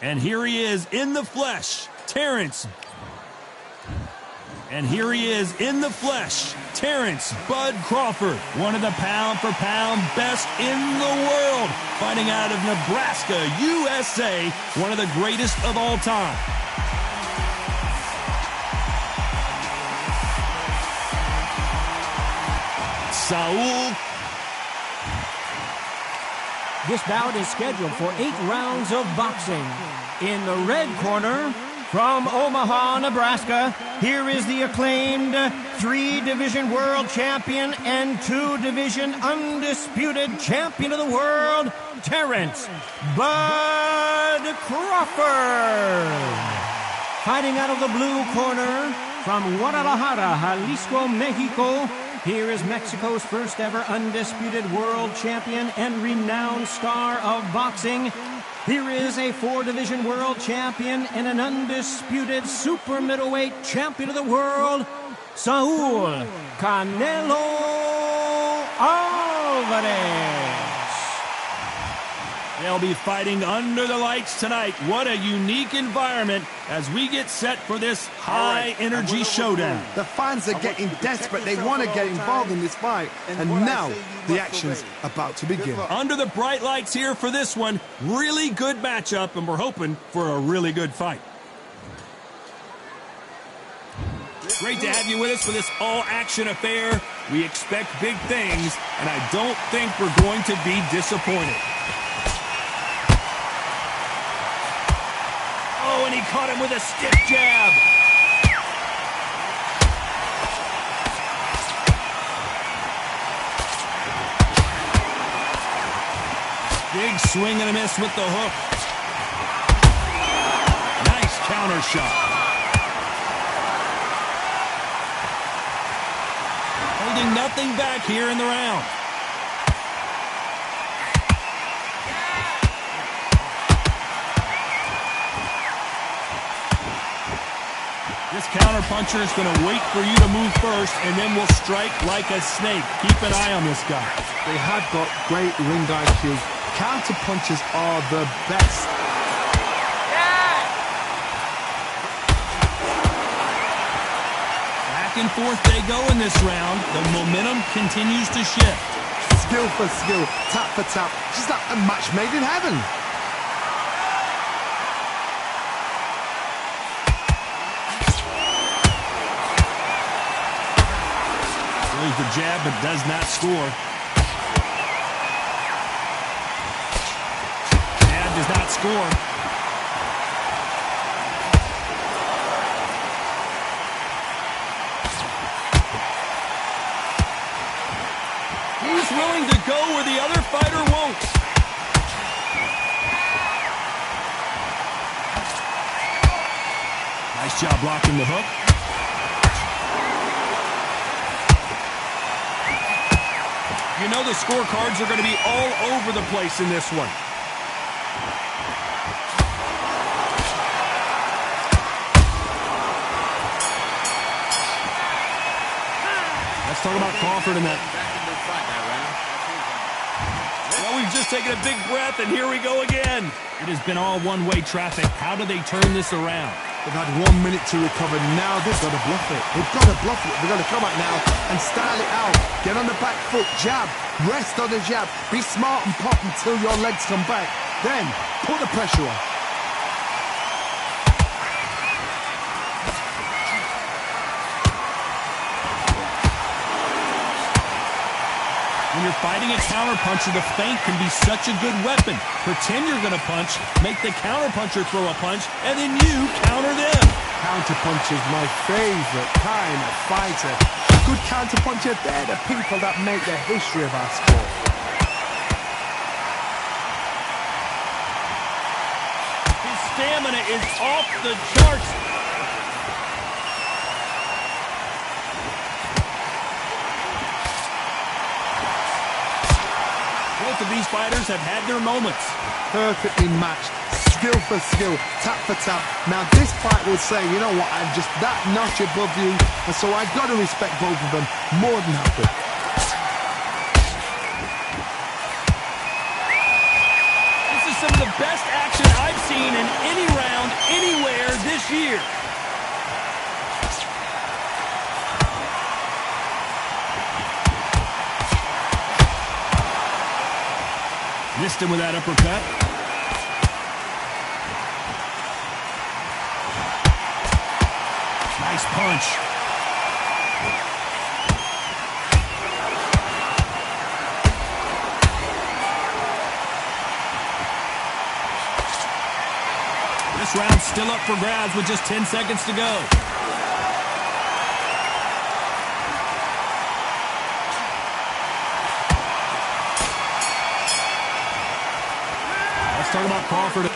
And here he is in the flesh, Terrence. And here he is in the flesh, Terrence Bud Crawford, one of the pound-for-pound best in the world, fighting out of Nebraska, USA, one of the greatest of all time. Saul. This bout is scheduled for 8 rounds of boxing. In the red corner, from Omaha, Nebraska, here is the acclaimed 3-division world champion and 2-division undisputed champion of the world, Terrence Bud Crawford. Fighting out of the blue corner, from Guadalajara, Jalisco, Mexico, here is Mexico's first ever undisputed world champion and renowned star of boxing. Here is a 4-division world champion and an undisputed super middleweight champion of the world, Saul Canelo Alvarez. They'll be fighting under the lights tonight. What a unique environment as we get set for this high-energy showdown. The fans are getting desperate. They want to get involved in this fight. And now the action's about to begin. Under the bright lights here for this one. Really good matchup, and we're hoping for a really good fight. Great to have you with us for this all-action affair. We expect big things, and I don't think we're going to be disappointed. Oh, and he caught him with a stiff jab. Big swing and a miss with the hook. Nice counter shot. Holding nothing back here in the round. This counter-puncher is going to wait for you to move first, and then will strike like a snake. Keep an eye on this guy. They have got great ring IQ. Counter-punchers are the best. Back and forth they go in this round. The momentum continues to shift. Skill for skill, tap for tap. Just like a match made in heaven. Throws the jab, but does not score. Jab does not score. He's willing to go where the other fighter won't. Nice job blocking the hook. You know the scorecards are going to be all over the place in this one. Let's talk about Crawford in that. Well, we've just taken a big breath, and here we go again. It has been all one-way traffic. How do they turn this around? They've had 1 minute to recover. Now they've got to bluff it. They've got to bluff it. They've got to come out now and style it out. Get on the back foot, jab, rest on the jab. Be smart and pop until your legs come back. Then put the pressure on. When you're fighting a counterpuncher, the feint can be such a good weapon. Pretend you're going to punch, make the counterpuncher throw a punch, and then you counter them. Counterpuncher is my favorite kind of fighter. Good counterpuncher, they're the people that make the history of our sport. His stamina is off the charts. Both of these fighters have had their moments. Perfectly matched, skill for skill, tap for tap. Now this fight will say, you know what, I'm just that notch above you, and so I've got to respect both of them more than happy. This is some of the best action I've seen in any missed him with that uppercut. Nice punch. This round's still up for grabs with just 10 seconds to go. Let's talk about Crawford.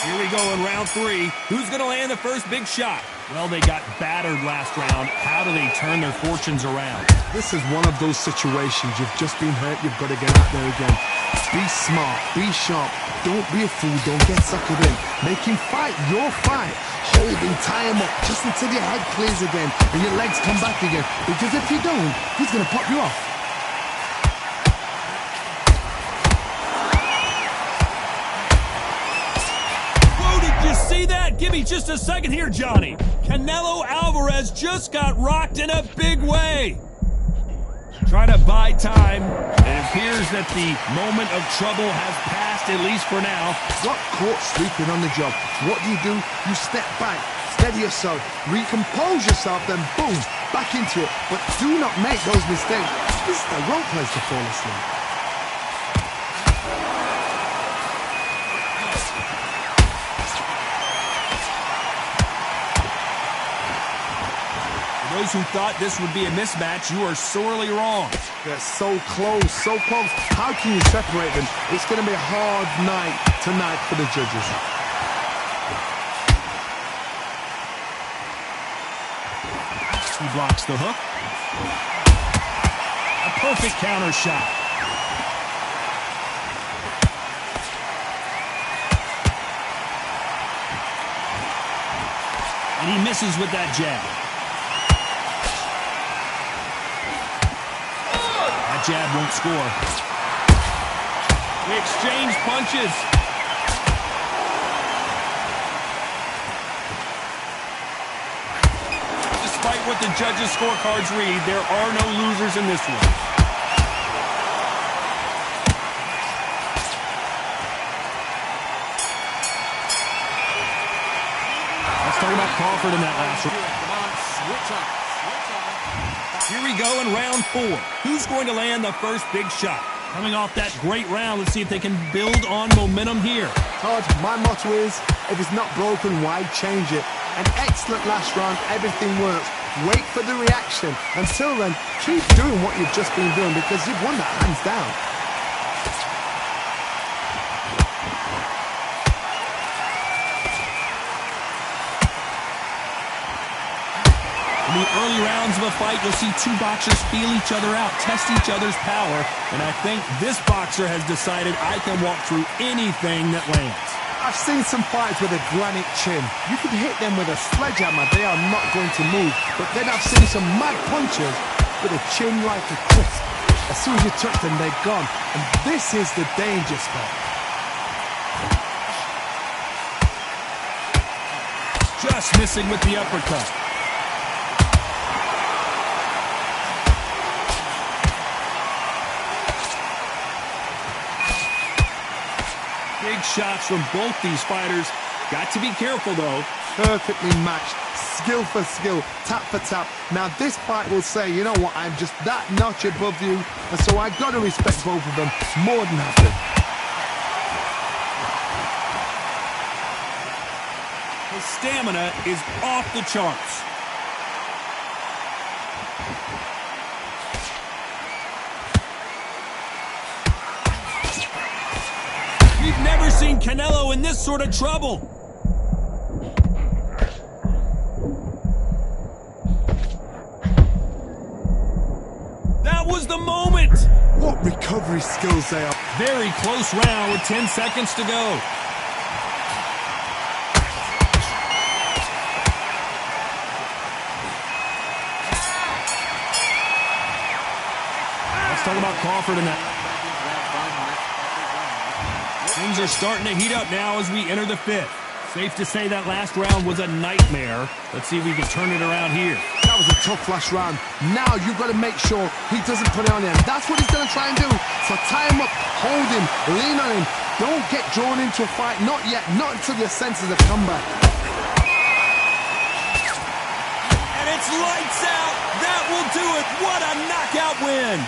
Here we go in round 3. Who's going to land the first big shot? Well, they got battered last round. How do they turn their fortunes around? This is one of those situations. You've just been hurt. You've got to get out there again. Be smart. Be sharp. Don't be a fool. Don't get suckered in. Make him fight your fight. Hold him, tie him up just until your head clears again and your legs come back again. Because if you don't, he's going to pop you off. See that? Give me just a second here, Johnny. Canelo Alvarez just got rocked in a big way. Trying to buy time. It appears that the moment of trouble has passed, at least for now. Got caught sleeping on the job. What do? You step back, steady yourself, recompose yourself, then boom, back into it. But do not make those mistakes. This is the wrong place to fall asleep. Those who thought this would be a mismatch, you are sorely wrong. They're so close, so close. How can you separate them? It's going to be a hard night tonight for the judges. He blocks the hook. A perfect counter shot. And he misses with that jab. Jab won't score. They exchange punches. Despite what the judges' scorecards read, there are no losers in this one. Let's talk about Crawford in that last round. Come on, switch up. Here we go in round 4. Who's going to land the first big shot? Coming off that great round, let's see if they can build on momentum here. Todd, my motto is, if it's not broken, why change it? An excellent last round, everything works. Wait for the reaction. Until then, keep doing what you've just been doing because you've won that hands down. In the early rounds of a fight, you'll see two boxers feel each other out, test each other's power, and I think this boxer has decided I can walk through anything that lands. I've seen some fights with a granite chin. You could hit them with a sledgehammer, they are not going to move. But then I've seen some mad punchers with a chin like a crisp. As soon as you touch them, they're gone. And this is the danger spot. Just missing with the uppercut. Big shots from both these fighters. Got to be careful, though. Perfectly matched. Skill for skill. Tap for tap. Now, this fight will say, you know what, I'm just that notch above you. And so I got to respect both of them more than happy. His stamina is off the charts. We've never seen Canelo in this sort of trouble. That was the moment. What recovery skills they are. Very close round with 10 seconds to go. Let's talk about Crawford in that. Things are starting to heat up now as we enter the 5th. Safe to say that last round was a nightmare. Let's see if we can turn it around here. That was a tough last round. Now you've got to make sure he doesn't put it on him. That's what he's going to try and do. So tie him up, hold him, lean on him. Don't get drawn into a fight. Not yet. Not until your senses have come back. And it's lights out. That will do it. What a knockout win.